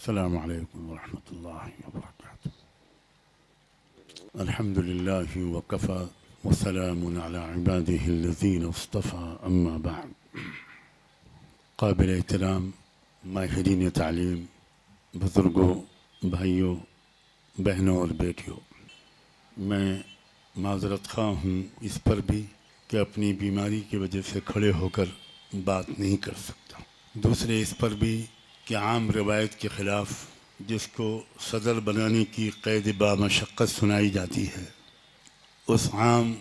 अस्सलामु अलैकुम वरहमतुल्लाहि वबरकातुहू। अल्हम्दुलिल्लाहि वकफ़ा वस्सलामुन अला इबादिहिल्लज़ीना इस्तफ़ा अम्मा बअद। काबिल एहतराम माहिरीन तालीम, बुज़ुर्गों, भाइयों, बहनों और बेटियों, मैं माज़रत ख़्वाह हूँ इस पर भी कि अपनी बीमारी की वजह से खड़े होकर बात नहीं कर सकता। दूसरे इस पर भी कि आम रवायत के ख़िलाफ़ जिसको सदर बनाने की क़ैद बामशक्क़त सुनाई जाती है, उस आम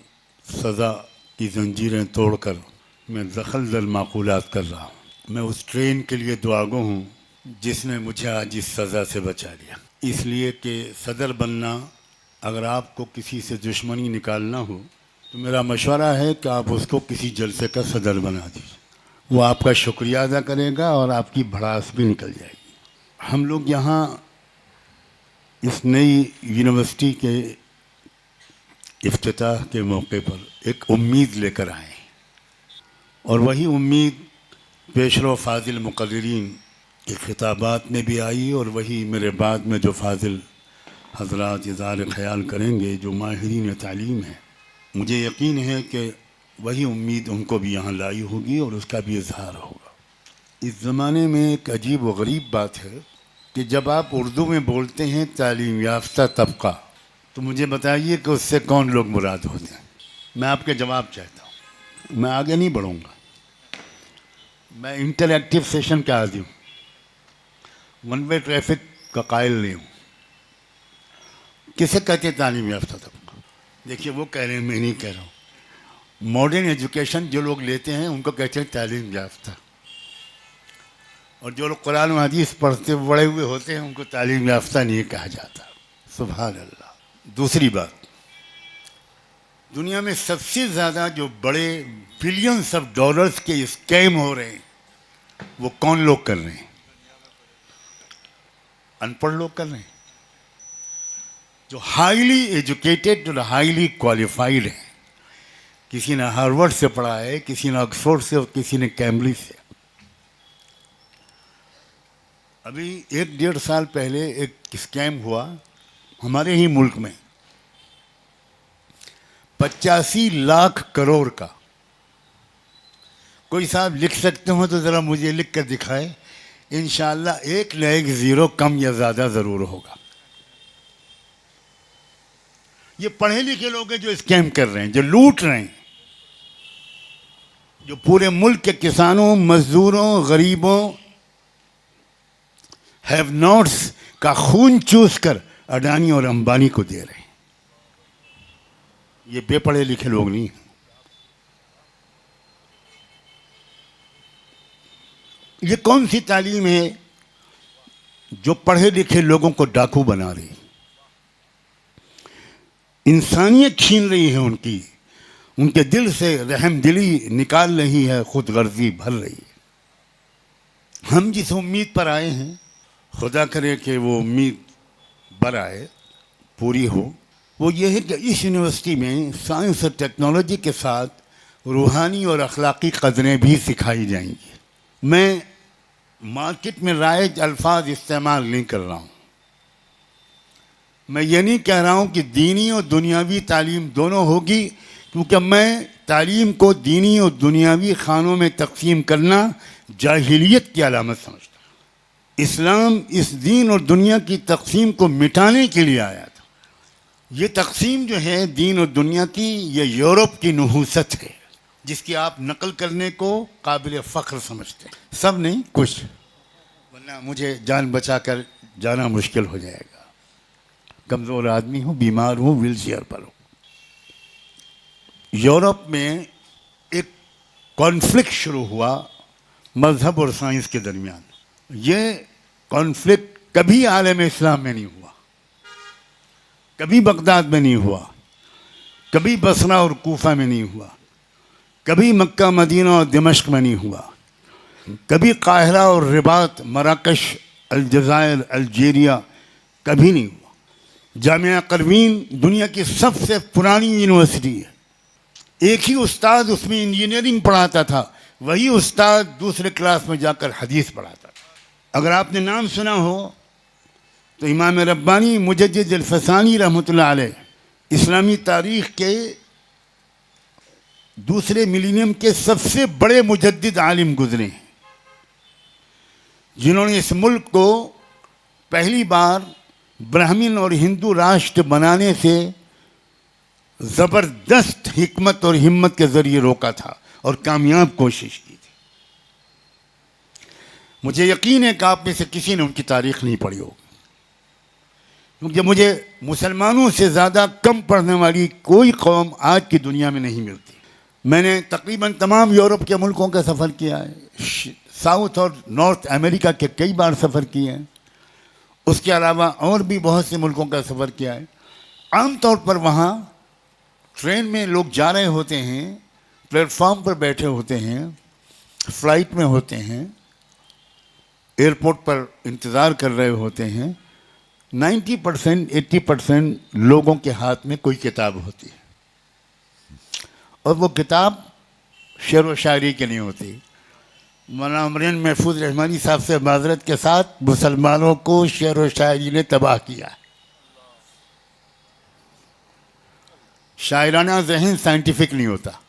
सज़ा की ज़ंजीरें तोड़कर मैं दखल दर माक़ूलात कर रहा हूँ। मैं उस ट्रेन के लिए दुआगो हूँ जिसने मुझे आज इस सज़ा से बचा लिया। इसलिए कि सदर बनना, अगर आपको किसी से दुश्मनी निकालना हो तो मेरा मशवरा है कि आप उसको किसी जलसे का सदर बना दीजिए। वो आपका शुक्रिया अदा करेगा और आपकी भड़ास भी निकल जाएगी। हम लोग यहाँ इस नई यूनिवर्सिटी के इफ्तिताह के मौके पर एक उम्मीद लेकर आए और वही उम्मीद पेशरो फ़ाज़िल मुक़र्रिरीन के ख़िताबात में भी आई और वही मेरे बाद में जो फ़ाज़िल हज़रात इज़हार ख़याल करेंगे, जो माहिरीन तालीम हैं, मुझे यकीन है कि वही उम्मीद उनको भी यहाँ लाई होगी और उसका भी इजहार होगा। इस ज़माने में एक अजीब व गरीब बात है कि जब आप उर्दू में बोलते हैं तालीम याफ्ता तबका, तो मुझे बताइए कि उससे कौन लोग मुराद होते हैं। मैं आपके जवाब चाहता हूँ। मैं आगे नहीं बढ़ूँगा, मैं इंटरैक्टिव सेशन का आदी हूँ, वन वे ट्रैफिक का कायल नहीं हूँ। किसे कहते हैं तालीम याफ्ता तबका? देखिए, वो कह रहे हैं, मैं नहीं कह रहा हूँ। मॉडर्न एजुकेशन जो लोग लेते हैं उनको कहते हैं तालीम याफ्ता, और जो लोग कुरान और हदीस पढ़ते बड़े हुए होते हैं उनको तालीम याफ्ता नहीं कहा जाता। सुभान अल्लाह। दूसरी बात, दुनिया में सबसे ज़्यादा जो बड़े बिलियंस ऑफ डॉलर्स के स्कैम हो रहे हैं वो कौन लोग कर रहे हैं? अनपढ़ लोग कर रहे हैं। जो हाईली एजुकेटेड और हाईली क्वालिफाइड हैं, किसी ने हार्वर्ड से पढ़ा है, किसी ने ऑक्सफोर्ड से और किसी ने कैम्ब्रिज से। अभी 1-1.5 साल पहले एक स्कैम हुआ हमारे ही मुल्क में, 85 लाख करोड़ का। कोई साहब लिख सकते हो तो ज़रा मुझे लिख कर दिखाए, इंशाअल्लाह एक न एक ज़ीरो कम या ज़्यादा ज़रूर होगा। ये पढ़े लिखे लोग हैं जो स्कैम कर रहे हैं, जो लूट रहे हैं, जो पूरे मुल्क के किसानों, मजदूरों, गरीबों, हैव नॉट्स का खून चूस कर अडानी और अंबानी को दे रहे हैं। ये बेपढ़े लिखे लोग नहीं हैं। ये कौन सी तालीम है जो पढ़े लिखे लोगों को डाकू बना रही है, इंसानियत छीन रही है उनकी, उनके दिल से रहम दिली निकाल रही है, खुद गर्जी भर रही है। हम जिस उम्मीद पर आए हैं, खुदा करे कि वो उम्मीद बर आए, पूरी हो। वो ये है कि इस यूनिवर्सिटी में साइंस और टेक्नोलॉजी के साथ रूहानी और अखलाकी कदरें भी सिखाई जाएंगी। मैं मार्केट में राइज अल्फाज इस्तेमाल नहीं कर रहा हूँ। मैं ये नहीं कह रहा हूँ कि दीनी और दुनियावी तालीम दोनों होगी, क्योंकि मैं तालीम को दीनी और दुनियावी खानों में तकसीम करना जाहिलियत की अलामत समझता हूँ। इस्लाम इस दीन और दुनिया की तकसीम को मिटाने के लिए आया था। ये तकसीम जो है दीन और दुनिया की, ये यूरोप की नहूसत है जिसकी आप नकल करने को काबिल फ़ख्र समझते हैं। सब नहीं, कुछ, वरना मुझे जान बचा कर जाना मुश्किल हो जाएगा। कमज़ोर आदमी हूँ, बीमार हूँ, व्हील चेयर पर हूँ। यूरोप में एक कॉन्फ्लिक्ट शुरू हुआ मज़हब और साइंस के दरमियान। ये कॉन्फ्लिक्ट कभी आलम इस्लाम में नहीं हुआ, कभी बगदाद में नहीं हुआ, कभी बसरा और कूफा में नहीं हुआ, कभी मक्का, मदीना और दिमश्क में नहीं हुआ, कभी काहिरा और रिबात, मराकश, अलजायर, अल्जीरिया कभी नहीं हुआ। जामिया क़रवीन दुनिया की सबसे पुरानी यूनिवर्सिटी है। एक ही उस्ताद उसमें इंजीनियरिंग पढ़ाता था, वही उस्ताद दूसरे क्लास में जाकर हदीस पढ़ाता था। अगर आपने नाम सुना हो तो इमाम रब्बानी मुजद्दिद अल-फसानी रहमतुल्लाह अलैह इस्लामी तारीख़ के दूसरे मिलीनियम के सबसे बड़े मुजद्दिद आलिम गुजरे हैं, जिन्होंने इस मुल्क को पहली बार ब्राह्मण और हिंदू राष्ट्र बनाने से ज़बरदस्त हिकमत और हिम्मत के ज़रिए रोका था और कामयाब कोशिश की थी। मुझे यकीन है कि आप में से किसी ने उनकी तारीख़ नहीं पढ़ी होगी, क्योंकि मुझे मुसलमानों से ज़्यादा कम पढ़ने वाली कोई कौम आज की दुनिया में नहीं मिलती। मैंने तकरीबन तमाम यूरोप के मुल्कों का सफ़र किया है, साउथ और नॉर्थ अमेरिका के कई बार सफ़र किए हैं, उसके अलावा और भी बहुत से मुल्कों का सफ़र किया है। आम तौर पर वहाँ ट्रेन में लोग जा रहे होते हैं, प्लेटफॉर्म पर बैठे होते हैं, फ्लाइट में होते हैं, एयरपोर्ट पर इंतज़ार कर रहे होते हैं। 90% 80% लोगों के हाथ में कोई किताब होती है, और वो किताब शेर व शायरी की नहीं होती। मौलाना अमरीन महफूज रहमानी साहब से माजरत के साथ मुसलमानों को शेर व शायरी ने तबाह किया। शायराना जहन साइंटिफिक नहीं होता।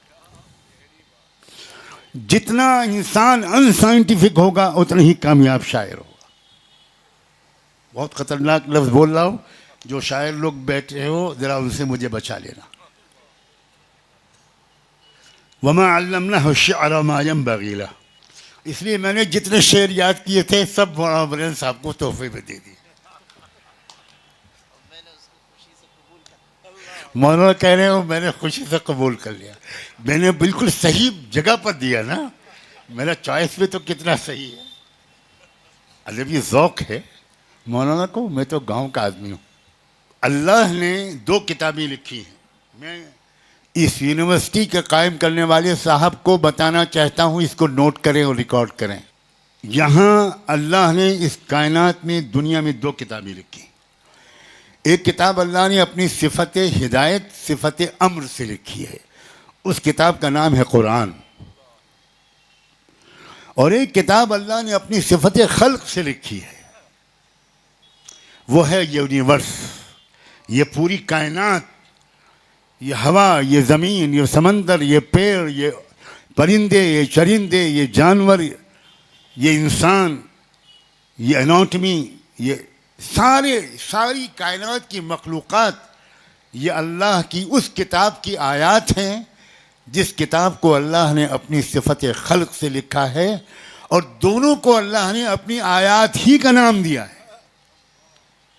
जितना इंसान अनसाइंटिफिक होगा उतना ही कामयाब शायर होगा। बहुत ख़तरनाक लफ्ज़ बोल रहा हूँ, जो शायर लोग बैठे हो ज़रा उनसे मुझे बचा लेना। वमा अल्लमनाहु शिअर मा यंबग़ी लह, इसलिए मैंने जितने शेर याद किए थे सब मौलाना अमरीन साहब को तोहफे में दे दिए। मौलाना कह रहे हो मैंने खुशी से कबूल कर लिया। मैंने बिल्कुल सही जगह पर दिया ना, मेरा चॉइस भी तो कितना सही है। अदब ये ज़ौक़ है मौलाना को। मैं तो गांव का आदमी हूँ। अल्लाह ने 2 किताबें लिखी हैं। मैं इस यूनिवर्सिटी के कायम करने वाले साहब को बताना चाहता हूँ, इसको नोट करें और रिकॉर्ड करें। यहाँ अल्लाह ने इस कायनात में दुनिया में 2 किताबें लिखी। एक किताब अल्लाह ने अपनी सिफत हिदायत, सिफत अम्र से लिखी है, उस किताब का नाम है कुरान। और एक किताब अल्लाह ने अपनी सिफत खल्क से लिखी है, वो है यूनिवर्स। ये पूरी कायनात, ये हवा, ये ज़मीन, ये समंदर, ये पेड़, ये परिंदे, ये चरिंदे, ये जानवर, ये इंसान, ये एनाटमी, ये सारी कायनात की मखलूक़ात, ये अल्लाह की उस किताब की आयात हैं जिस किताब को अल्लाह ने अपनी सिफत खल्क से लिखा है, और दोनों को अल्लाह ने अपनी आयात ही का नाम दिया है।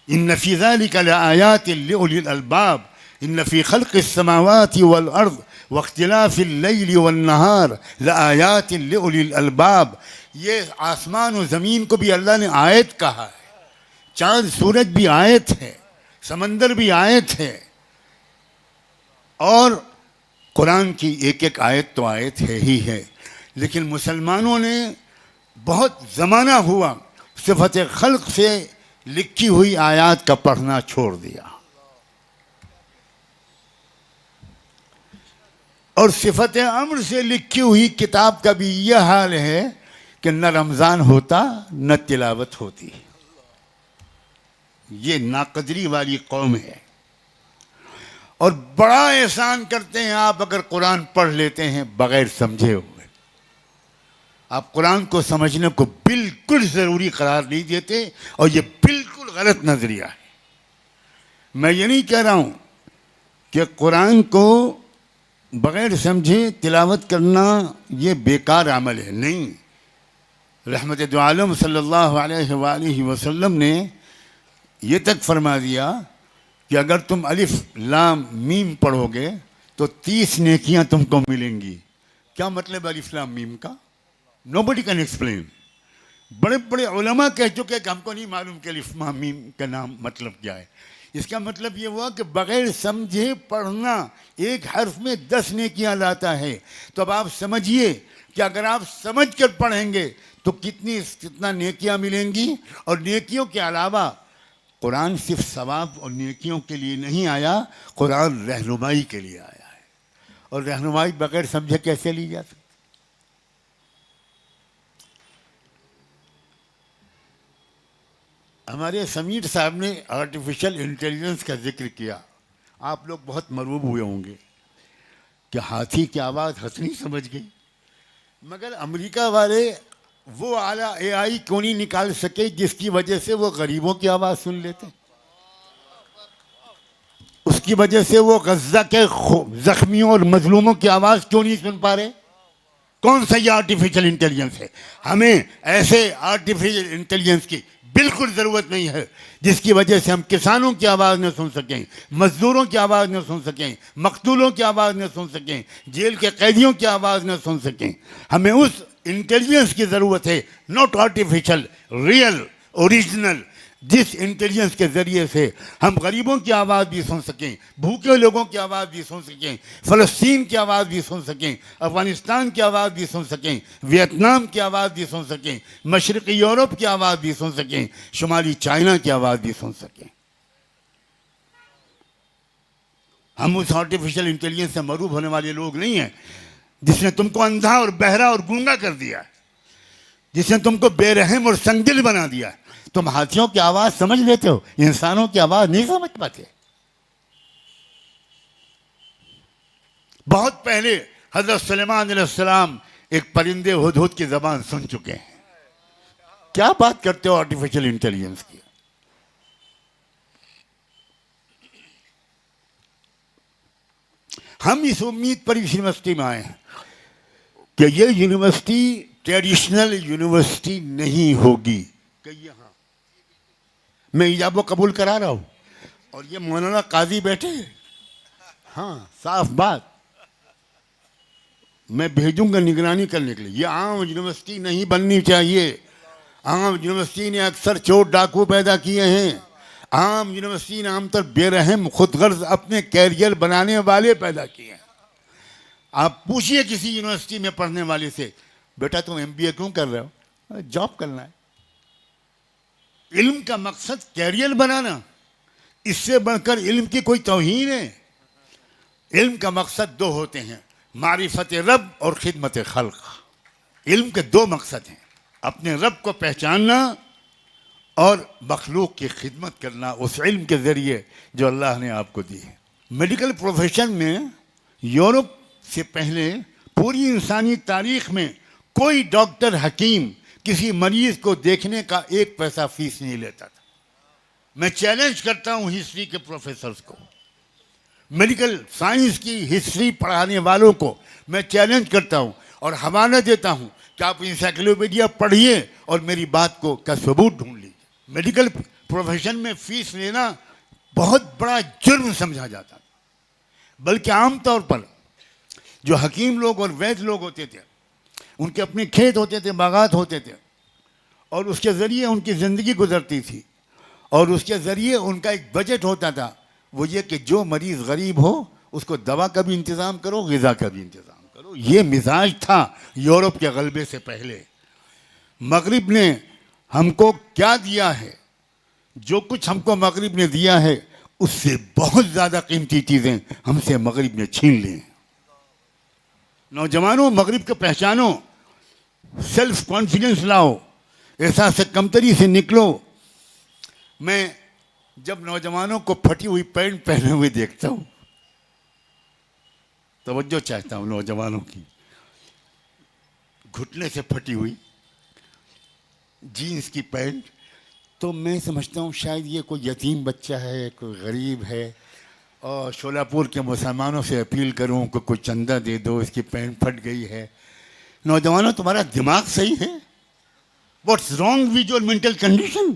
इन्न फ़ी ज़ालिका लआयातिन लिउलिल अलबाब इन्न फ़ी खल्क़िस समावाति वल अर्ज़ वख्तिलाफ़िल लैली वन नहार लआयातिन लिउलिल अलबाब। ये आसमान और ज़मीन को भी अल्लाह ने आयत कहा है, चाँद सूरज भी आयत है, समंदर भी आयत है, और कुरान की एक एक आयत तो आयत है ही है। लेकिन मुसलमानों ने बहुत ज़माना हुआ सिफत खल्क से लिखी हुई आयत का पढ़ना छोड़ दिया, और सिफत अम्र से लिखी हुई किताब का भी यह हाल है कि न रमज़ान होता न तिलावत होती। ये नाकदरी वाली कौम है, और बड़ा एहसान करते हैं आप अगर कुरान पढ़ लेते हैं बग़ैर समझे हुए। आप कुरान को समझने को बिल्कुल ज़रूरी करार नहीं देते, और ये बिल्कुल गलत नज़रिया है। मैं ये नहीं कह रहा हूँ कि कुरान को बग़ैर समझे तिलावत करना ये बेकार अमल है, नहीं। रहमत दो आलम सल्लल्लाहु अलैहि वसल्लम ने ये तक फरमा दिया कि अगर तुम अलिफ लाम मीम पढ़ोगे तो 30 नेकियां तुमको मिलेंगी। क्या मतलब अलिफ लाम मीम का? Nobody can explain. बड़े बड़े उलमा कह चुके कि हमको नहीं मालूम कि अलिफ लाम मीम का नाम मतलब क्या है। इसका मतलब ये हुआ कि बग़ैर समझे पढ़ना एक हर्फ में 10 नेकियां लाता है। तो अब आप समझिए कि अगर आप समझ कर पढ़ेंगे तो कितना नेकियां मिलेंगी। और नेकियों के अलावा कुरान सिर्फ सवाब और नेकियों के लिए नहीं आया, कुरान रहनुमाई के लिए आया है, और रहनुमाई बग़ैर समझे कैसे ली जा सकती। हमारे समीर साहब ने आर्टिफिशियल इंटेलिजेंस का जिक्र किया। आप लोग बहुत मरूब हुए होंगे कि हाथी की आवाज़ हंसनी समझ गई, मगर अमेरिका वाले वो आला एआई क्यों नहीं निकाल सके जिसकी वजह से वो गरीबों की आवाज़ सुन लेते, उसकी वजह से वो गज्जा के जख्मियों और मजलूमों की आवाज़ क्यों नहीं सुन पा रहे? कौन सा ये आर्टिफिशियल इंटेलिजेंस है? हमें ऐसे आर्टिफिशियल इंटेलिजेंस की बिल्कुल ज़रूरत नहीं है जिसकी वजह से हम किसानों की आवाज़ न सुन सकें, मजदूरों की आवाज़ न सुन सकें, मकतूलों की आवाज़ न सुन सकें, जेल के कैदियों की आवाज़ न सुन सकें। हमें उस इंटेलिजेंस की ज़रूरत है, नॉट आर्टिफिशियल, रियल, ओरिजिनल, जिस इंटेलिजेंस के ज़रिए से हम गरीबों की आवाज़ भी सुन सकें, भूखे लोगों की आवाज़ भी सुन सकें, फ़लस्तीन की आवाज़ भी सुन सकें, अफ़गानिस्तान की आवाज़ भी सुन सकें, वियतनाम की आवाज़ भी सुन सकें, मशरक़ी यूरोप की आवाज़ भी सुन सकें, शुमाली चाइना की आवाज़ भी सुन सकें। हम उस आर्टिफिशियल इंटेलिजेंस से मरूब होने वाले लोग नहीं हैं जिसने तुमको अंधा और बहरा और गूंगा कर दिया, जिसने तुमको बेरहम और संगदिल बना दिया। तुम हाथियों की आवाज समझ लेते हो, इंसानों की आवाज नहीं समझ पाते। बहुत पहले हजरत सुलेमान अलैहिस्सलाम एक परिंदे हुदहुद की जबान सुन चुके हैं। क्या बात करते हो आर्टिफिशियल इंटेलिजेंस की? हम इस उम्मीद पर इस यूनिवर्सिटी में आए हैं कि ये यूनिवर्सिटी ट्रेडिशनल यूनिवर्सिटी नहीं होगी। कि यहाँ मैं इजाबो कबूल करा रहा हूँ और ये मौलाना काजी बैठे, हाँ साफ बात, मैं भेजूंगा निगरानी करने के लिए। ये आम यूनिवर्सिटी नहीं बननी चाहिए। आम यूनिवर्सिटी ने अक्सर चोर डाकू पैदा किए हैं। आम यूनिवर्सिटी ने आमतौर बेरहम खुदगर्ज अपने कैरियर बनाने वाले पैदा किए हैं। आप पूछिए किसी यूनिवर्सिटी में पढ़ने वाले से, बेटा तुम एमबीए क्यों कर रहे हो? जॉब करना है। इल्म का मकसद कैरियर बनाना, इससे बढ़कर इल्म की कोई तौहीन है? इल्म का मकसद दो होते हैं, मारिफत रब और खिदमत खल्क। इल्म के दो मकसद हैं, अपने रब को पहचानना और मखलूक की खिदमत करना उस इल्म के ज़रिए जो अल्लाह ने आपको दी है। मेडिकल प्रोफेशन में यूरोप से पहले पूरी इंसानी तारीख में कोई डॉक्टर हकीम किसी मरीज को देखने का एक पैसा फीस नहीं लेता था। मैं चैलेंज करता हूं हिस्ट्री के प्रोफेसर्स को, मेडिकल साइंस की हिस्ट्री पढ़ाने वालों को मैं चैलेंज करता हूं और हवाला देता हूं कि आप इंसाइक्लोपीडिया पढ़िए और मेरी बात को का सबूत ढूंढ लीजिए। मेडिकल प्रोफेशन में फीस लेना बहुत बड़ा जुर्म समझा जाता था, बल्कि आमतौर पर जो हकीम लोग और वैद्य लोग होते थे उनके अपने खेत होते थे, बागात होते थे और उसके ज़रिए उनकी ज़िंदगी गुजरती थी और उसके ज़रिए उनका एक बजट होता था, वो ये कि जो मरीज़ गरीब हो उसको दवा का भी इंतज़ाम करो, ग़िज़ा का भी इंतज़ाम करो। ये मिजाज था यूरोप के गलबे से पहले। मगरिब ने हमको क्या दिया है? जो कुछ हमको मगरिब ने दिया है उससे बहुत ज़्यादा कीमती चीज़ें हमसे मगरिब ने छीन ली। नौजवानों, मगरिब को पहचानो, सेल्फ कॉन्फिडेंस लाओ, एहसास से कमतरी से निकलो। मैं जब नौजवानों को फटी हुई पैंट पहने हुए देखता हूँ, तवज्जो चाहता हूँ नौजवानों की, घुटने से फटी हुई जीन्स की पैंट, तो मैं समझता हूँ शायद ये कोई यतीम बच्चा है, कोई गरीब है और शोलापुर के मुसलमानों से अपील करूँ कि कोई चंदा दे दो, इसकी पैंट फट गई है। नौजवानों, तुम्हारा दिमाग सही है? What's wrong with your mental condition?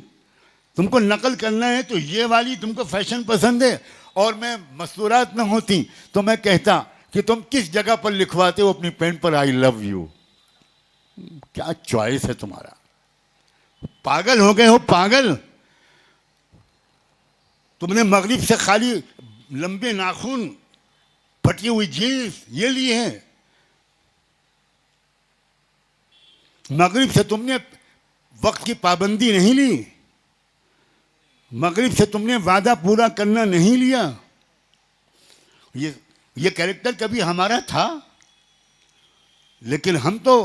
तुमको नकल करना है तो ये वाली तुमको फैशन पसंद है, और मैं मस्तूरात में होती तो मैं कहता कि तुम किस जगह पर लिखवाते हो अपनी पैंट पर आई लव यू? क्या चॉइस है तुम्हारा? पागल हो गए हो, पागल। तुमने मगरिब से खाली लंबे नाखून, फटी हुई जीन्स ये लिए हैं। मगरिब से तुमने वक्त की पाबंदी नहीं ली, मगरिब से तुमने वादा पूरा करना नहीं लिया। ये कैरेक्टर कभी हमारा था, लेकिन हम तो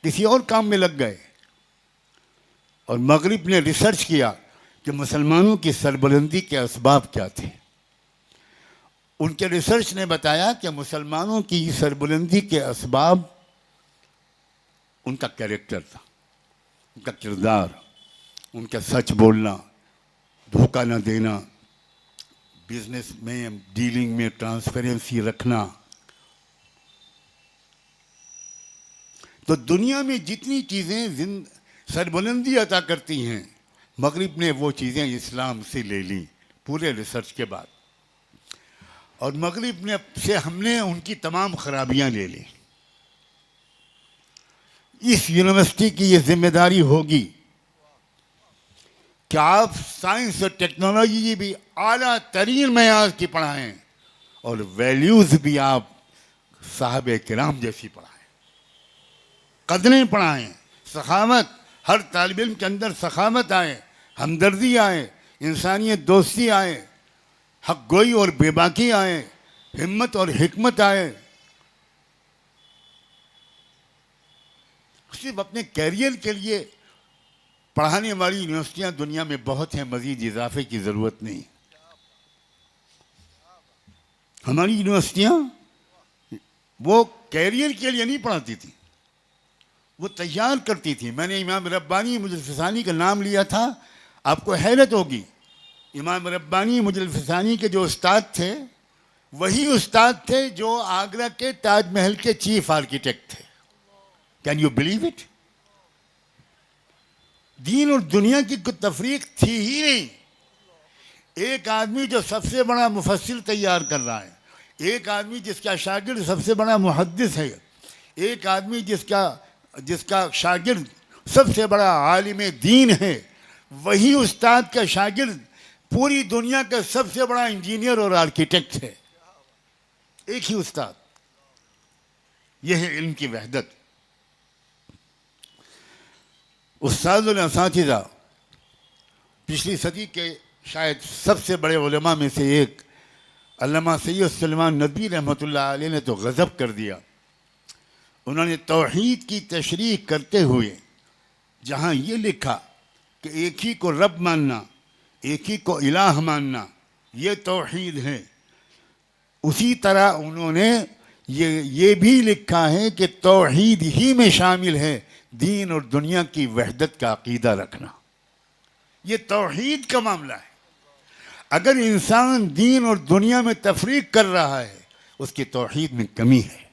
किसी और काम में लग गए। और मगरिब ने रिसर्च किया कि मुसलमानों की सरबुलंदी के असबाब क्या थे। उनके रिसर्च ने बताया कि मुसलमानों की सरबुलंदी के असबाब उनका कैरेक्टर था, उनका किरदार, उनका सच बोलना, धोखा न देना, बिजनेस में डीलिंग में ट्रांसपेरेंसी रखना। तो दुनिया में जितनी चीज़ें सरबुलंदी अता करती हैं, मगरिब ने वो चीज़ें इस्लाम से ले ली पूरे रिसर्च के बाद, और मगरिब ने से हमने उनकी तमाम खराबियां ले ली। इस यूनिवर्सिटी की ये जिम्मेदारी होगी कि आप साइंस और टेक्नोलॉजी भी आला तरीन मयार की पढ़ाएं और वैल्यूज़ भी आप साहब किराम जैसी पढ़ाएं, कदरें पढ़ाएं, सखावत, हर तालिब इल्म के अंदर सखावत आए, हमदर्दी आए, इंसानियत दोस्ती आए, हक गोई और बेबाकी आए, हिम्मत और हिकमत आए। सिर्फ अपने कैरियर के लिए पढ़ाने वाली यूनिवर्सिटियां दुनिया में बहुत हैं, मजीद इजाफे की ज़रूरत नहीं। हमारी यूनिवर्सिटियां वो कैरियर के लिए नहीं पढ़ाती थी, वो तैयार करती थी। मैंने इमाम रब्बानी मुजल फ़िसानी का नाम लिया था, आपको हैरत होगी, इमाम रब्बानी मुजल फ़िसानी के जो उस्ताद थे वही उस्ताद थे जो आगरा के ताजमहल के चीफ आर्किटेक्ट थे। Can you believe it? दीन और दुनिया की कोई तफरीक थी ही नहीं। एक आदमी जो सबसे बड़ा मुफस्सिर तैयार कर रहा है, एक आदमी जिसका शागिर्द सबसे बड़ा मुहद्दिस है, एक आदमी जिसका शागिर्द सबसे बड़ा आलिम दीन है, वही उस्ताद का शागिर्द पूरी दुनिया का सबसे बड़ा इंजीनियर और आर्किटेक्ट है। एक ही उस्ताद। यह है इल्म की वहदत। उस्तादुल असातिज़ा पिछली सदी के शायद सबसे बड़े उलमा में से एक अल्लामा सैयद सलमान नदवी रहमतुल्लाह अलैह ने तो गज़ब कर दिया। उन्होंने तौहीद की तशरीह करते हुए जहाँ ये लिखा कि एक ही को रब मानना, एक ही को इलाह मानना, ये तौहीद है, उसी तरह उन्होंने ये भी लिखा है कि तौहीद ही में शामिल है दीन और दुनिया की वहदत का अकीदा रखना। ये तौहीद का मामला है। अगर इंसान दीन और दुनिया में तफरीक कर रहा है, उसकी तौहीद में कमी है।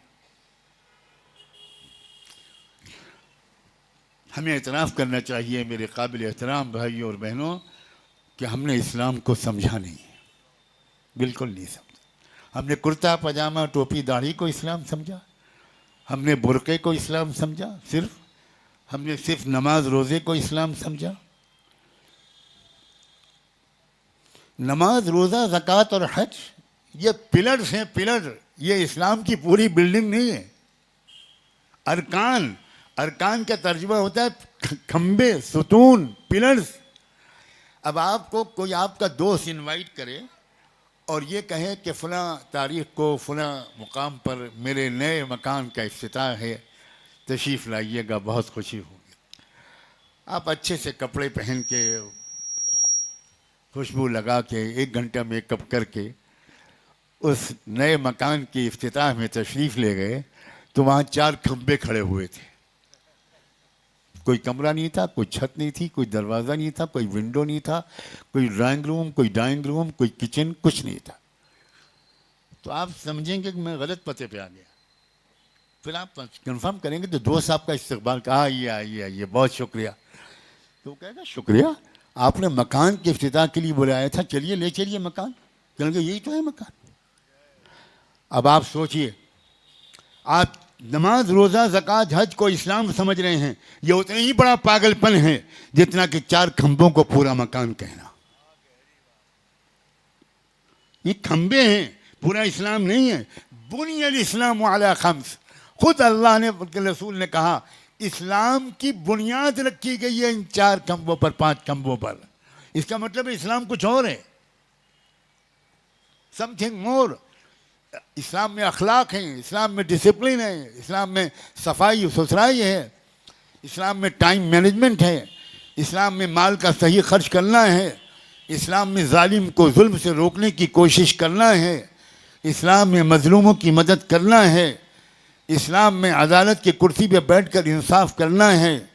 हमें एतराफ़ करना चाहिए मेरे काबिल एहतराम भाइयों और बहनों कि हमने इस्लाम को समझा नहीं है, बिल्कुल नहीं समझा। हमने कुर्ता पजामा टोपी दाढ़ी को इस्लाम समझा, हमने बुरक़े को इस्लाम समझा, हमने सिर्फ नमाज रोज़े को इस्लाम समझा। नमाज रोज़ा ज़कात और हज ये पिलर्स हैं, पिलर। ये इस्लाम की पूरी बिल्डिंग नहीं है। अरकान का तर्जुमा होता है खंबे, सुतून, पिलर्स। अब आपको कोई आपका दोस्त इनवाइट करे और ये कहे कि फ़लाँ तारीख़ को फ़लाँ मुकाम पर मेरे नए मकान का इफ्तिताह है, तशरीफ़ लाइएगा, बहुत खुशी होगी। आप अच्छे से कपड़े पहन के, खुशबू लगा के, 1 घंटा मेकअप करके उस नए मकान की इफ्तिताह में तशरीफ़ ले गए तो वहाँ 4 खंबे खड़े हुए थे। कोई कमरा नहीं था, कोई छत नहीं थी, कोई दरवाज़ा नहीं था, कोई विंडो नहीं था, कोई ड्राइंग रूम, कोई डाइनिंग रूम, कोई किचन, कुछ नहीं था। तो आप समझेंगे कि मैं गलत पते पे आ गया। फिर आप कंफर्म करेंगे तो दोस्त आपका इस्तकबाल का, आइए, बहुत शुक्रिया। तो वो कहेगा शुक्रिया, आपने मकान के इफ्तिताह के लिए बुलाया था, चलिए ले चलिए मकान। कहेंगे यही तो है मकान। अब आप सोचिए, आप नमाज रोज़ा ज़कात हज को इस्लाम समझ रहे हैं, ये उतना ही बड़ा पागलपन है जितना कि 4 खंभों को पूरा मकान कहना। ये खंबे हैं, पूरा इस्लाम नहीं है। बुनियल इस्लाम अला खम्स, खुद अल्लाह ने, रसूल ने कहा इस्लाम की बुनियाद रखी गई है इन 4 खंभों पर, 5 खंभों पर। इसका मतलब है इस्लाम कुछ और है, समथिंग मोर। इस्लाम में अखलाक हैं, इस्लाम में डिसिप्लिन है, इस्लाम में सफाई सुथराई है, इस्लाम में टाइम मैनेजमेंट है, इस्लाम में माल का सही खर्च करना है, इस्लाम में जालिम को जुल्म से रोकने की कोशिश करना है, इस्लाम में मजलूमों की मदद करना है, इस्लाम में अदालत की कुर्सी पर बैठकर इंसाफ करना है,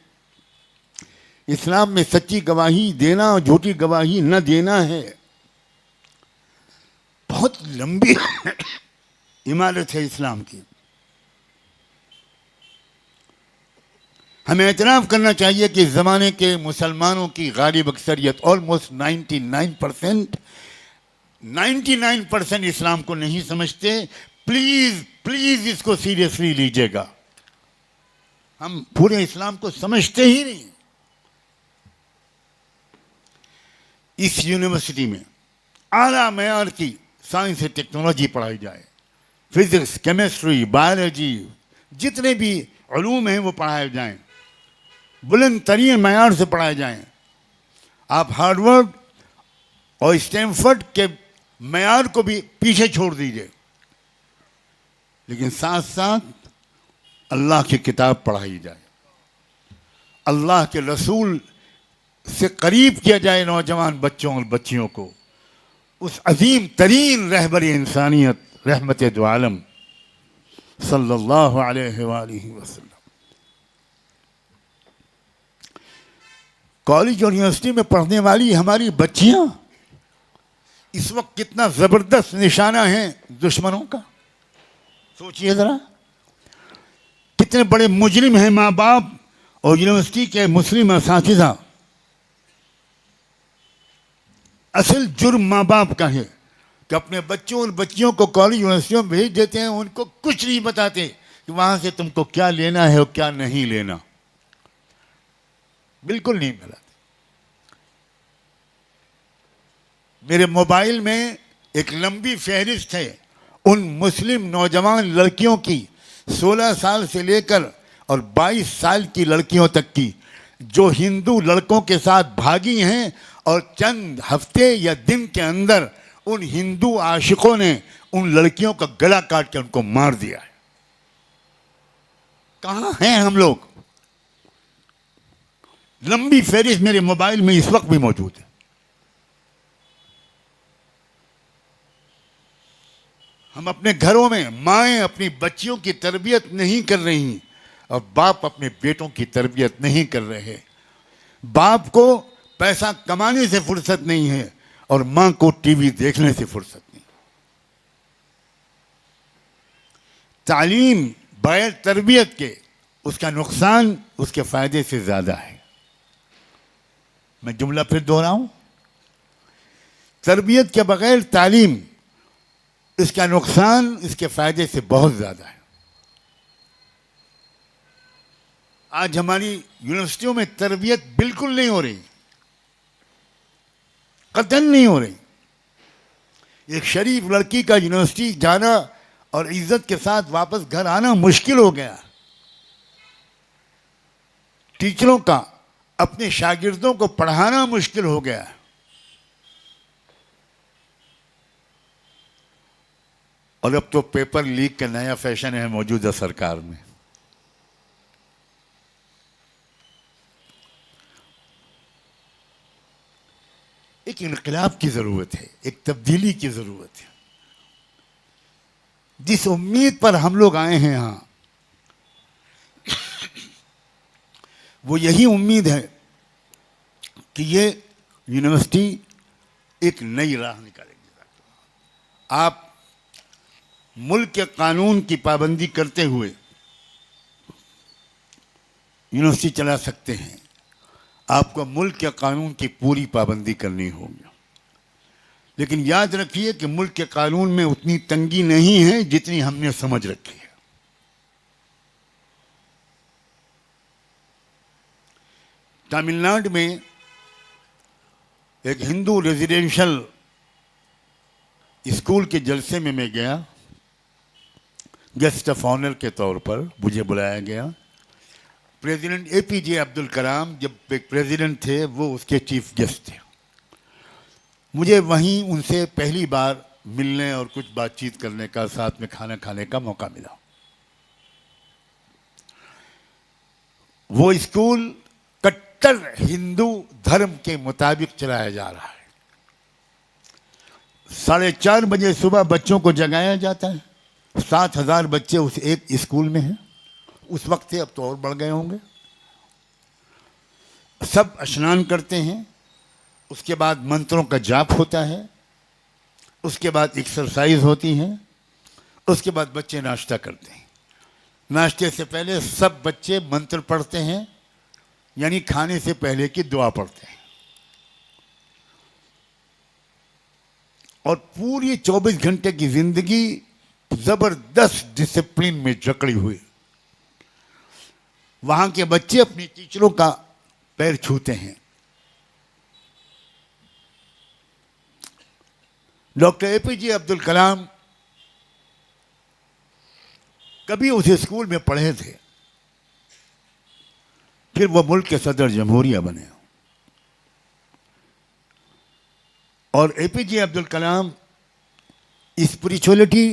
इस्लाम में सच्ची गवाही देना और झूठी गवाही न देना है। बहुत लंबी इमारत है इस्लाम की। हमें एतराफ़ करना चाहिए कि ज़माने के मुसलमानों की गालिब अक्सरियत ऑलमोस्ट 99% इस्लाम को नहीं समझते। प्लीज़ प्लीज़ इसको सीरियसली लीजिएगा। हम पूरे इस्लाम को समझते ही नहीं। इस यूनिवर्सिटी में आला मेयार की साइंस और टेक्नोलॉजी पढ़ाई जाए, फिजिक्स, केमिस्ट्री, बायोलॉजी, जितने भी उलूम हैं वो पढ़ाए जाएं, बुलंद तरीन मेयार से पढ़ाए जाएं। आप हार्वर्ड और स्टैनफोर्ड के मेयार को भी पीछे छोड़ दीजिए, लेकिन साथ साथ अल्लाह की किताब पढ़ाई जाए, अल्लाह के रसूल से करीब किया जाए नौजवान बच्चों और बच्चियों को। उस अजीम तरीन रहबर इंसानियत रहमत दो आलम सल्लल्लाहु अलैहि वसल्लम। कॉलेज और यूनिवर्सिटी में पढ़ने वाली हमारी बच्चियां इस वक्त कितना जबरदस्त निशाना है दुश्मनों का। सोचिए जरा, कितने बड़े मुजरिम हैं माँ बाप और यूनिवर्सिटी के मुस्लिम असातिज़ा। असल जुर्म माँ बाप का है कि अपने बच्चों और बच्चियों को कॉलेज यूनिवर्सिटियों में भेज देते हैं, उनको कुछ नहीं बताते कि वहां से तुमको क्या लेना है और क्या नहीं लेना, बिल्कुल नहीं बताते। मेरे मोबाइल में एक लंबी फहरिस्त है उन मुस्लिम नौजवान लड़कियों की 16 साल से लेकर और 22 साल की लड़कियों तक की, जो हिंदू लड़कों के साथ भागी हैं और चंद हफ्ते या दिन के अंदर उन हिंदू आशिकों ने उन लड़कियों का गला काट के उनको मार दिया है। कहां हैं हम लोग? लंबी फहरिस्त मेरे मोबाइल में इस वक्त भी मौजूद है। हम अपने घरों में माएँ अपनी बच्चियों की तरबियत नहीं कर रही और बाप अपने बेटों की तरबियत नहीं कर रहे। बाप को पैसा कमाने से फुर्सत नहीं है और मां को टीवी देखने से फुर्सत नहीं। तालीम बगैर तरबियत के उसका नुकसान उसके फायदे से ज्यादा है। मैं जुमला फिर दोहराऊं, तरबियत के बगैर तालीम, इसका नुकसान इसके फायदे से बहुत ज्यादा है। आज हमारी यूनिवर्सिटियों में तरबियत बिल्कुल नहीं हो रही, कतई नहीं हो रही। एक शरीफ लड़की का यूनिवर्सिटी जाना और इज्जत के साथ वापस घर आना मुश्किल हो गया। टीचरों का अपने शागिर्दों को पढ़ाना मुश्किल हो गया। और अब तो पेपर लीक का नया फैशन है मौजूदा सरकार में। एक इनकलाब की जरूरत है, एक तब्दीली की जरूरत है। जिस उम्मीद पर हम लोग आए हैं यहां, वो यही उम्मीद है कि ये यूनिवर्सिटी एक नई राह निकालेगी। आप मुल्क के कानून की पाबंदी करते हुए यूनिवर्सिटी चला सकते हैं, आपको मुल्क के कानून की पूरी पाबंदी करनी होगी। लेकिन याद रखिए कि मुल्क के कानून में उतनी तंगी नहीं है जितनी हमने समझ रखी है। तमिलनाडु में एक हिंदू रेजिडेंशियल स्कूल के जलसे में मैं गया, गेस्ट ऑफ ऑनर के तौर पर मुझे बुलाया गया। प्रेसिडेंट एपीजे अब्दुल कलाम जब एक प्रेसिडेंट थे, वो उसके चीफ गेस्ट थे। मुझे वहीं उनसे पहली बार मिलने और कुछ बातचीत करने का, साथ में खाना खाने का मौका मिला। वो स्कूल कट्टर हिंदू धर्म के मुताबिक चलाया जा रहा है। 4:30 बजे सुबह बच्चों को जगाया जाता है। 7,000 बच्चे उस एक स्कूल में हैं उस वक्त से, अब तो और बढ़ गए होंगे। सब स्नान करते हैं, उसके बाद मंत्रों का जाप होता है, उसके बाद एक्सरसाइज होती है, उसके बाद बच्चे नाश्ता करते हैं। नाश्ते से पहले सब बच्चे मंत्र पढ़ते हैं, यानी खाने से पहले की दुआ पढ़ते हैं। और पूरी 24 घंटे की जिंदगी जबरदस्त डिसिप्लिन में जकड़ी हुई। वहां के बच्चे अपने टीचरों का पैर छूते हैं। डॉक्टर एपीजे अब्दुल कलाम कभी उस स्कूल में पढ़े थे, फिर वो मुल्क के सदर जमहूरिया बने। और एपीजे अब्दुल कलाम स्पिरिचुअलिटी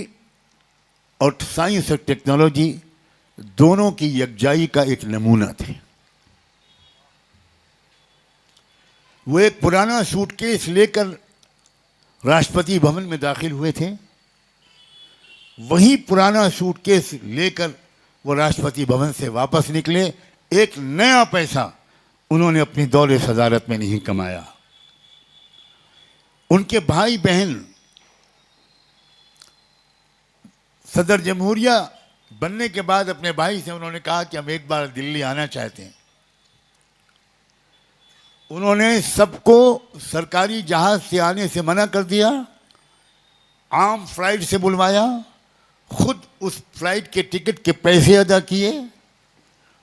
और साइंस और टेक्नोलॉजी दोनों की यकजाई का एक नमूना थे। वो एक पुराना सूटकेस लेकर राष्ट्रपति भवन में दाखिल हुए थे, वही पुराना सूटकेस लेकर वो राष्ट्रपति भवन से वापस निकले। एक नया पैसा उन्होंने अपनी दौरे सदारत में नहीं कमाया। उनके भाई बहन सदर जमहूरिया बनने के बाद अपने भाई से उन्होंने कहा कि हम एक बार दिल्ली आना चाहते हैं। उन्होंने सबको सरकारी जहाज से आने से मना कर दिया, आम फ्लाइट से बुलवाया, खुद उस फ्लाइट के टिकट के पैसे अदा किए।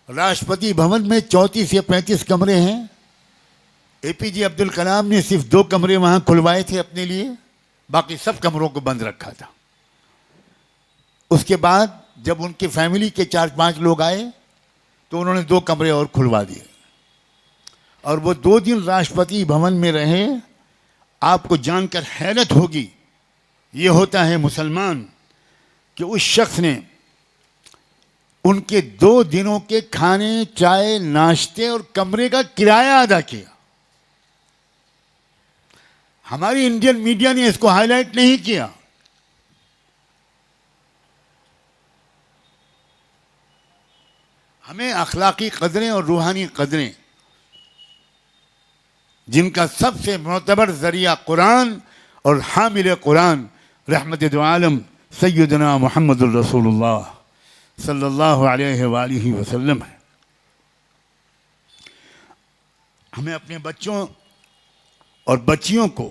राष्ट्रपति भवन में 34 या 35 कमरे हैं। एपीजे अब्दुल कलाम ने सिर्फ 2 कमरे वहां खुलवाए थे अपने लिए, बाकी सब कमरों को बंद रखा था। उसके बाद जब उनकी फैमिली के 4-5 लोग आए तो उन्होंने 2 कमरे और खुलवा दिए और वो 2 दिन राष्ट्रपति भवन में रहे। आपको जानकर हैरत होगी, ये होता है मुसलमान, कि उस शख्स ने उनके 2 दिनों के खाने, चाय, नाश्ते और कमरे का किराया अदा किया। हमारी इंडियन मीडिया ने इसको हाईलाइट नहीं किया। हमें अखलाकी कदरें और रूहानी कदरें, जिनका सबसे मोतबर जरिया कुरान और हामिल कुरान रहमत दो आलम सैयदना मुहम्मदुर रसूलुल्लाह सल्लल्लाहु अलैहि वसल्लम है। हमें अपने बच्चों और बच्चियों को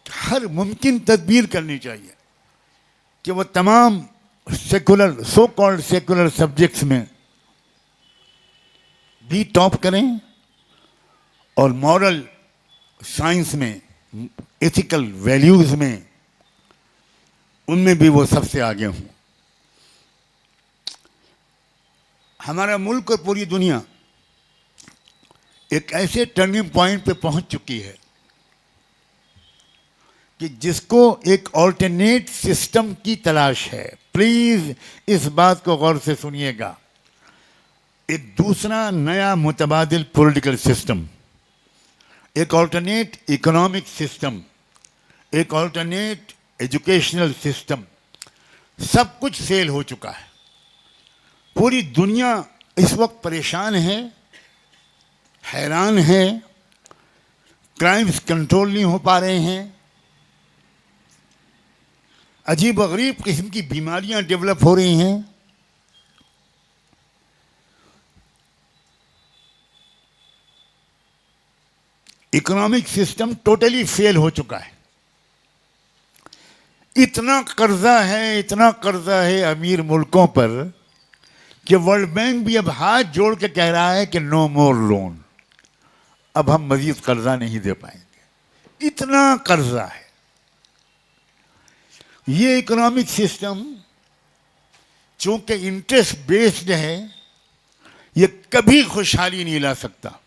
हर मुमकिन तदबीर करनी चाहिए कि वो तमाम secular, so called secular subjects में भी टॉप करें और मॉरल साइंस में, एथिकल वैल्यूज में, उनमें भी वो सबसे आगे हों। हमारा मुल्क और पूरी दुनिया एक ऐसे टर्निंग पॉइंट पे पहुंच चुकी है कि जिसको एक ऑल्टरनेट सिस्टम की तलाश है। प्लीज इस बात को गौर से सुनिएगा। एक दूसरा नया मुतबादिल पॉलिटिकल सिस्टम, एक ऑल्टरनेट इकोनॉमिक सिस्टम, एक ऑल्टरनेट एजुकेशनल सिस्टम, सब कुछ फेल हो चुका है। पूरी दुनिया इस वक्त परेशान है, हैरान है, क्राइम्स कंट्रोल नहीं हो पा रहे हैं, अजीब गरीब किस्म की बीमारियां डेवलप हो रही हैं। इकोनॉमिक सिस्टम टोटली फेल हो चुका है। इतना कर्जा है अमीर मुल्कों पर कि वर्ल्ड बैंक भी अब हाथ जोड़ के कह रहा है कि नो मोर लोन, अब हम मजीद कर्जा नहीं दे पाएंगे। इतना कर्जा है। ये इकोनॉमिक सिस्टम चूंकि इंटरेस्ट बेस्ड है, ये कभी खुशहाली नहीं ला सकता।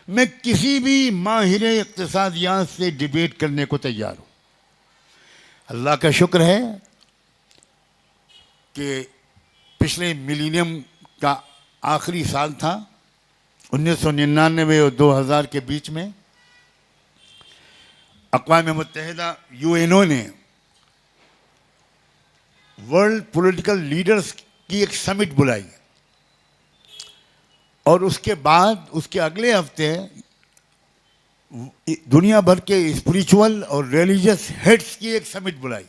मैं किसी भी माहिर इक़्तिसादियात से डिबेट करने को तैयार हूं। अल्लाह का शुक्र है कि पिछले मिलीनियम का आखिरी साल था, 1999 और 2000 के बीच में अक़वाम मुत्तहिदा यूएनओ ने वर्ल्ड पॉलिटिकल लीडर्स की एक समिट बुलाई और उसके बाद उसके अगले हफ्ते दुनिया भर के स्पिरिचुअल और रिलीजियस हेड्स की एक समिट बुलाई।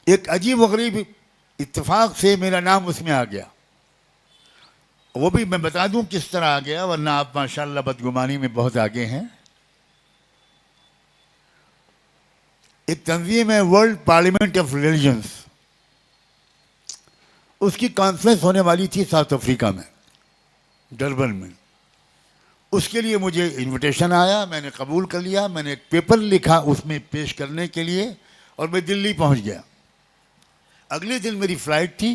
एक अजीब व गरीब इत्तेफाक से मेरा नाम उसमें आ गया। वो भी मैं बता दूं किस तरह आ गया, वरना आप माशाल्लाह बदगुमानी में बहुत आगे हैं। एक तंजीम है वर्ल्ड पार्लियामेंट ऑफ रिलीजन्स, उसकी कॉन्फ्रेंस होने वाली थी साउथ अफ्रीका में, डरबन में। उसके लिए मुझे इनविटेशन आया, मैंने कबूल कर लिया। मैंने एक पेपर लिखा उसमें पेश करने के लिए और मैं दिल्ली पहुंच गया। अगले दिन मेरी फ़्लाइट थी।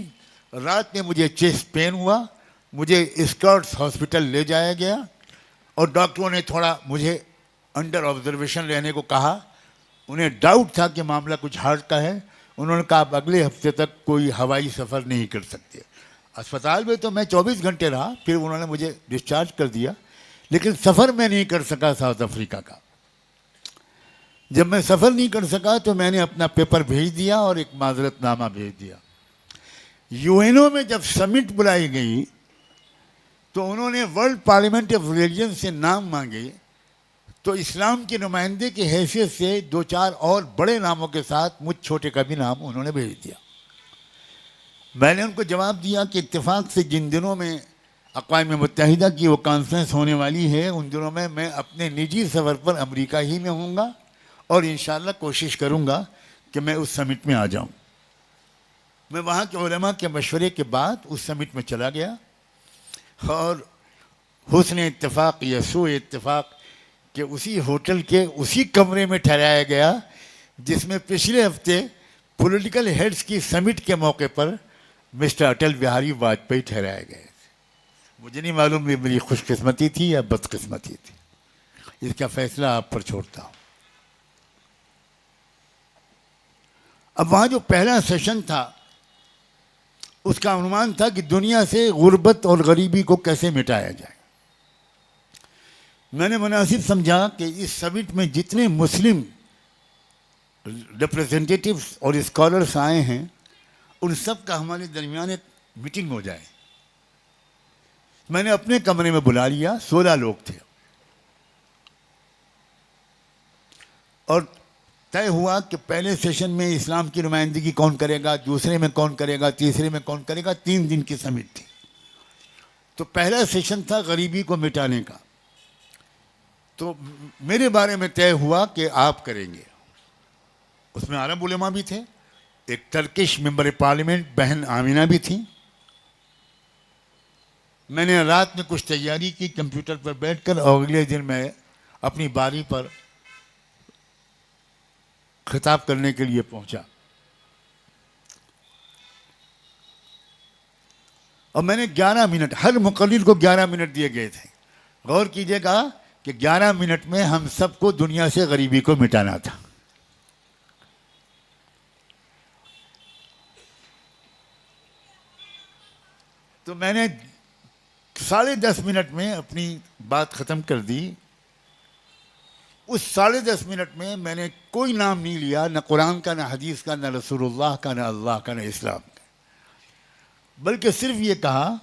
रात में मुझे चेस्ट पेन हुआ, मुझे स्कर्ट्स हॉस्पिटल ले जाया गया और डॉक्टरों ने थोड़ा मुझे अंडर ऑब्जर्वेशन रहने को कहा। उन्हें डाउट था कि मामला कुछ हार्ट का है। उन्होंने कहा आप अगले हफ्ते तक कोई हवाई सफ़र नहीं कर सकते। अस्पताल में तो मैं 24 घंटे रहा, फिर उन्होंने मुझे डिस्चार्ज कर दिया, लेकिन सफ़र मैं नहीं कर सका साउथ अफ्रीका का। जब मैं सफ़र नहीं कर सका तो मैंने अपना पेपर भेज दिया और एक माजरतनामा भेज दिया। यूएनओ में जब समिट बुलाई गई तो उन्होंने वर्ल्ड पार्लियामेंट ऑफ रिलीजन से नाम मांगे, तो इस्लाम के नुमाइंदे की हैसियत से 2-4 और बड़े नामों के साथ मुझ छोटे का भी नाम उन्होंने भेज दिया। मैंने उनको जवाब दिया कि इत्तेफाक से जिन दिनों में अक़वाम मुत्तहिदा की वो कॉन्फ्रेंस होने वाली है, उन दिनों में मैं अपने निजी सफ़र पर अमेरिका ही में होऊंगा और इंशाअल्लाह कोशिश करूंगा कि मैं उस समिट में आ जाऊं। मैं वहाँ के उलमा के मशवरे के बाद उस समिट में चला गया और हुस्न इत्तेफाक या सूए इत्तेफाक कि उसी होटल के उसी कमरे में ठहराया गया जिसमें पिछले हफ्ते पॉलिटिकल हेड्स की समिट के मौके पर मिस्टर अटल बिहारी वाजपेयी ठहराए गए। मुझे नहीं मालूम ये मेरी खुशकिस्मती थी या बदकिस्मती थी, इसका फैसला आप पर छोड़ता हूँ। अब वहाँ जो पहला सेशन था उसका अनुमान था कि दुनिया से गुर्बत और गरीबी को कैसे मिटाया जाए। मैंने मुनासिब समझा कि इस समिट में जितने मुस्लिम रिप्रेजेंटेटिव्स और स्कॉलर्स आए हैं उन सब का हमारे दरमियान एक मीटिंग हो जाए। मैंने अपने कमरे में बुला लिया, 16 लोग थे और तय हुआ कि पहले सेशन में इस्लाम की नुमाइंदगी कौन करेगा, दूसरे में कौन करेगा, तीसरे में कौन करेगा। 3 दिन की समिट थी। तो पहला सेशन था गरीबी को मिटाने का। तो मेरे बारे में तय हुआ कि आप करेंगे। उसमें अरब उलेमा भी थे, एक टर्किश मेंबर पार्लियामेंट बहन आमिना भी थी। मैंने रात में कुछ तैयारी की कंप्यूटर पर बैठकर और अगले दिन मैं अपनी बारी पर खिताब करने के लिए पहुंचा और मैंने 11 मिनट, हर मुकर्रिर को 11 मिनट दिए गए थे। गौर कीजिएगा कि 11 मिनट में हम सबको दुनिया से गरीबी को मिटाना था। तो मैंने 10.5 मिनट में अपनी बात ख़त्म कर दी। उस 10.5 मिनट में मैंने कोई नाम नहीं लिया, न कुरान का, न हदीस का, न रसूलुल्लाह का, न अल्लाह का, न इस्लाम का, बल्कि सिर्फ ये कहा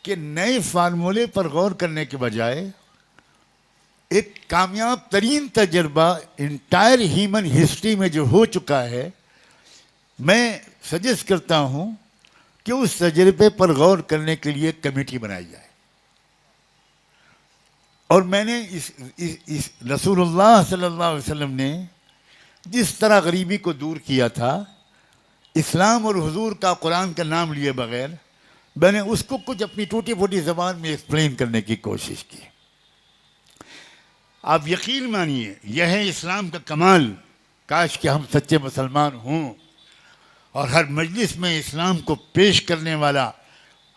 कि नए फार्मूले पर गौर करने के बजाय एक कामयाब तरीन तजर्बा इंटायर ह्यूमन हिस्ट्री में जो हो चुका है, मैं सजेस्ट करता हूँ कि उस तजर्बे पर गौर करने के लिए कमेटी बनाई जाए। और मैंने इस रसूलुल्लाह सल्लल्लाहु अलैहि वसल्लम ने जिस तरह गरीबी को दूर किया था, इस्लाम और हुजूर का कुरान का नाम लिए बगैर, मैंने उसको कुछ अपनी टूटी फूटी ज़बान में एक्सप्लेन करने की कोशिश की। आप यकीन मानिए, यह है इस्लाम का कमाल। काश कि हम सच्चे मुसलमान हों और हर मजलिस में इस्लाम को पेश करने वाला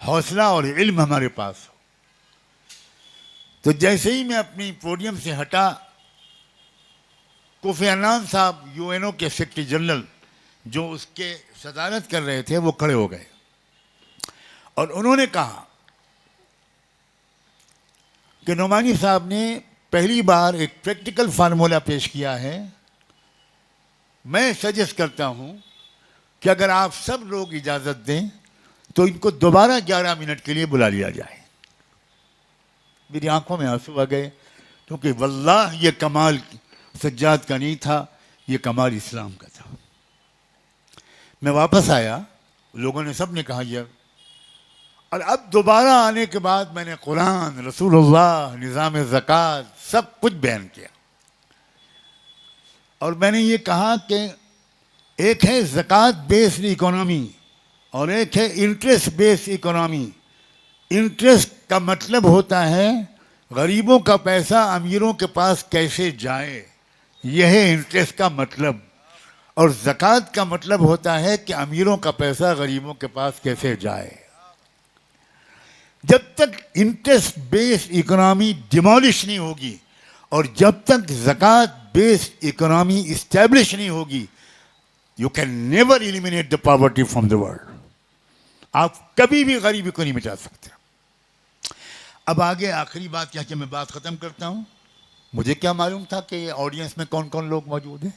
हौसला और इल्म हमारे पास हो। तो जैसे ही मैं अपनी पोडियम से हटा, कोफी अन्नान साहब यूएनओ के सेक्रेटरी जनरल जो उसके सदारत कर रहे थे, वो खड़े हो गए और उन्होंने कहा कि नोमानी साहब ने पहली बार एक प्रैक्टिकल फार्मूला पेश किया है। मैं सजेस्ट करता हूं कि अगर आप सब लोग इजाज़त दें तो इनको दोबारा 11 मिनट के लिए बुला लिया जाए। मेरी आंखों में आंसू आ गए, क्योंकि वल्लाह ये कमाल सज्जाद का नहीं था, ये कमाल इस्लाम का था। मैं वापस आया, लोगों ने सब ने कहा यार, और अब दोबारा आने के बाद मैंने कुरान, रसूलुल्लाह, निज़ाम ज़कात सब कुछ बयान किया। और मैंने ये कहा कि एक है ज़कात बेस्ड इकोनॉमी और एक है इंटरेस्ट बेस्ड इकोनॉमी। इंटरेस्ट का मतलब होता है गरीबों का पैसा अमीरों के पास कैसे जाए, यह है इंटरेस्ट का मतलब। और ज़कात का मतलब होता है कि अमीरों का पैसा गरीबों के पास कैसे जाए। जब तक इंटरेस्ट बेस्ड इकोनॉमी डिमोलिश नहीं होगी और जब तक ज़कात बेस्ड इकोनॉमी इस्टेब्लिश नहीं होगी, you can never eliminate the poverty from the world. आप कभी भी गरीबी को नहीं मिटा सकते। अब आगे आखिरी बात क्या कि मैं बात ख़त्म करता हूँ। मुझे क्या मालूम था कि ऑडियंस में कौन कौन लोग मौजूद हैं।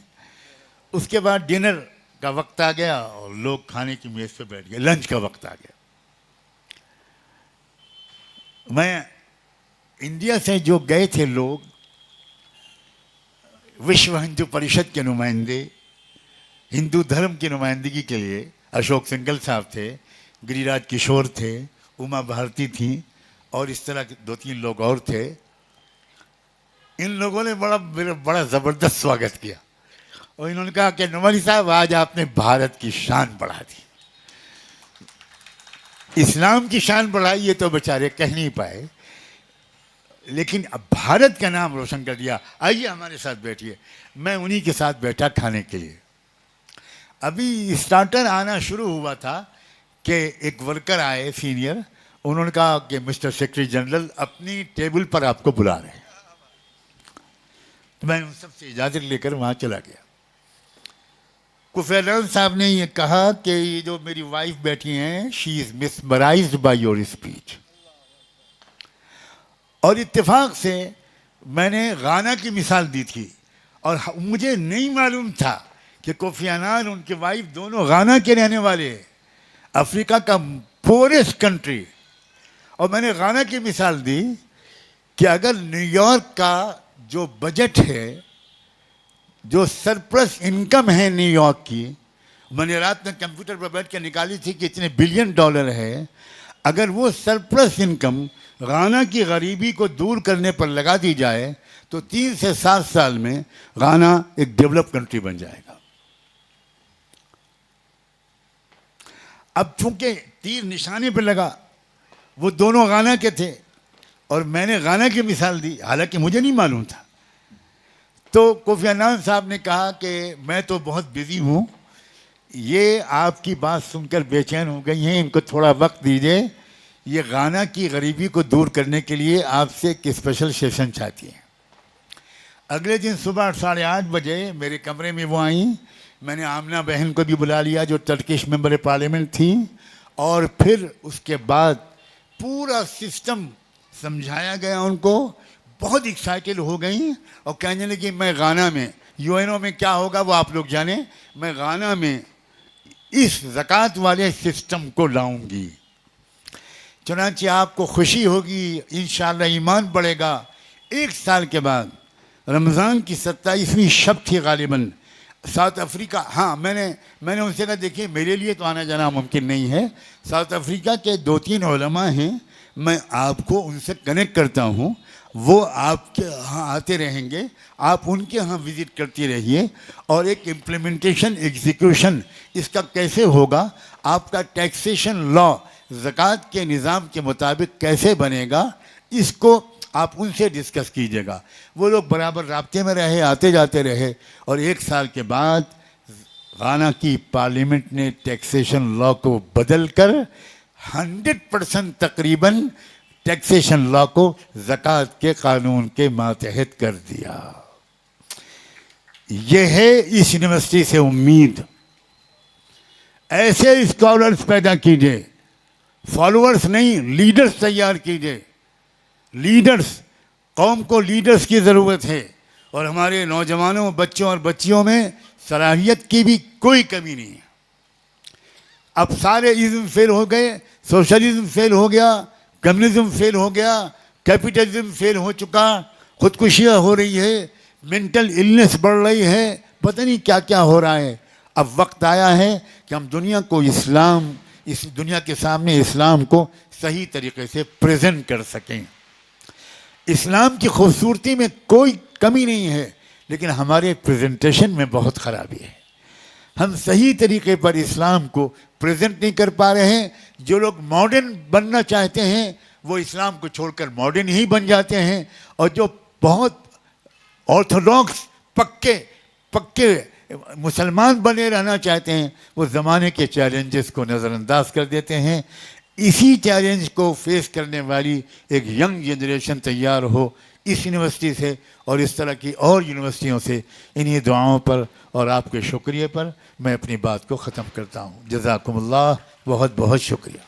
उसके बाद डिनर का वक्त आ गया और लोग खाने की मेज़ पे बैठ गए, लंच का वक्त आ गया। मैं इंडिया से जो गए थे लोग, विश्व हिंदू परिषद के नुमाइंदे, हिंदू धर्म की नुमाइंदगी के लिए अशोक सिंघल साहब थे, गिरिराज किशोर थे, उमा भारती थी और इस तरह के 2-3 लोग और थे। इन लोगों ने बड़ा ज़बरदस्त स्वागत किया और इन्होंने कहा कि नवानी साहब आज आपने भारत की शान बढ़ा दी। इस्लाम की शान बढ़ाई ये तो बेचारे कह नहीं पाए, लेकिन अब भारत का नाम रोशन कर दिया। आइए हमारे साथ बैठिए। मैं उन्हीं के साथ बैठा खाने के लिए। अभी स्टार्टर आना शुरू हुआ था कि एक वर्कर आए सीनियर, उन्होंने कहा कि मिस्टर सेक्रेटरी जनरल अपनी टेबल पर आपको बुला रहे हैं। तो मैं उन सबसे इजाज़त लेकर वहाँ चला गया। कुफैलान साहब ने ये कहा कि ये जो मेरी वाइफ बैठी हैं, she is mesmerized by your speech. और इत्तेफाक से मैंने गाना की मिसाल दी थी और मुझे नहीं मालूम था कि कोफी अन्नान, उनके वाइफ दोनों गाना के रहने वाले, अफ्रीका का पोरेस्ट कंट्री। और मैंने गाना की मिसाल दी कि अगर न्यूयॉर्क का जो बजट है, जो सरप्लस इनकम है न्यूयॉर्क की, मैंने रात में कंप्यूटर पर बैठ के निकाली थी कि इतने बिलियन डॉलर है। अगर वो सरप्लस इनकम गाना की गरीबी को दूर करने पर लगा दी जाए तो 3 से 7 साल में गाना एक डेवलप कंट्री बन जाएगा। अब चूंकि तीर निशाने पर लगा, वो दोनों गाना के थे और मैंने गाना की मिसाल दी, हालांकि मुझे नहीं मालूम था। तो कोफी अन्नान साहब ने कहा कि मैं तो बहुत बिजी हूँ, ये आपकी बात सुनकर बेचैन हो गई हैं, इनको थोड़ा वक्त दीजिए, ये गाना की गरीबी को दूर करने के लिए आपसे एक स्पेशल सेशन चाहती हैं। अगले दिन सुबह 8:30 बजे मेरे कमरे में वो आई। मैंने आमना बहन को भी बुला लिया जो टर्किश मेंबर पार्लियामेंट थी, और फिर उसके बाद पूरा सिस्टम समझाया गया उनको। बहुत एक्साइटेड हो गई और कहने लगी मैं गाना में, यूएनओ में क्या होगा वो आप लोग जाने, मैं गाना में इस ज़कात वाले सिस्टम को लाऊंगी। चुनांचे आपको खुशी होगी, इंशाअल्लाह ईमान बढ़ेगा। 1 साल के बाद रमज़ान की 27वीं शब थी गालिबन, साउथ अफ्रीका। हाँ, मैंने उनसे कहा देखिए मेरे लिए तो आना जाना मुमकिन नहीं है, साउथ अफ्रीका के 2-3 उलमा हैं, मैं आपको उनसे कनेक्ट करता हूँ, वो आपके यहाँ आते रहेंगे, आप उनके यहाँ विज़िट करती रहिए। और एक इम्प्लीमेंटेशन एग्जीक्यूशन इसका कैसे होगा, आपका टैक्सेशन लॉ ज़कात के निज़ाम के मुताबिक कैसे बनेगा, इसको आप उनसे डिस्कस कीजिएगा। वो लोग बराबर राब्ते में रहे, आते जाते रहे। और 1 साल के बाद गाना की पार्लियामेंट ने टैक्सेशन लॉ को बदल कर 100% तकरीबन टैक्सेशन लॉ को ज़कात के कानून के मातहत कर दिया। यह है इस यूनिवर्सिटी से उम्मीद। ऐसे स्कॉलर्स पैदा कीजिए, फॉलोअर्स नहीं, लीडर्स तैयार कीजिए। लीडर्स कौम को लीडर्स की ज़रूरत है और हमारे नौजवानों, बच्चों और बच्चियों में सलाहियत की भी कोई कमी नहीं है। अब सारे इज़्म फेल हो गए, सोशलिज्म फेल हो गया, कम्युनिज्म फेल हो गया, कैपिटलिज्म फेल हो चुका, खुदकुशियाँ हो रही है, मेंटल इलनेस बढ़ रही है, पता नहीं क्या क्या हो रहा है। अब वक्त आया है कि हम दुनिया को इस दुनिया के सामने इस्लाम को सही तरीके से प्रेजेंट कर सकें। इस्लाम की खूबसूरती में कोई कमी नहीं है, लेकिन हमारे प्रेजेंटेशन में बहुत ख़राबी है। हम सही तरीके पर इस्लाम को प्रेजेंट नहीं कर पा रहे हैं। जो लोग मॉडर्न बनना चाहते हैं वो इस्लाम को छोड़कर मॉडर्न ही बन जाते हैं, और जो बहुत ऑर्थोडॉक्स पक्के मुसलमान बने रहना चाहते हैं वो ज़माने के चैलेंजेस को नज़रअंदाज कर देते हैं। इसी चैलेंज को फेस करने वाली एक यंग जनरेशन तैयार हो इस यूनिवर्सिटी से और इस तरह की और यूनिवर्सिटियों से। इन्हीं दुआओं पर और आपके शुक्रिया पर मैं अपनी बात को ख़त्म करता हूँ। जज़ाकुमुल्लाह, बहुत बहुत शुक्रिया।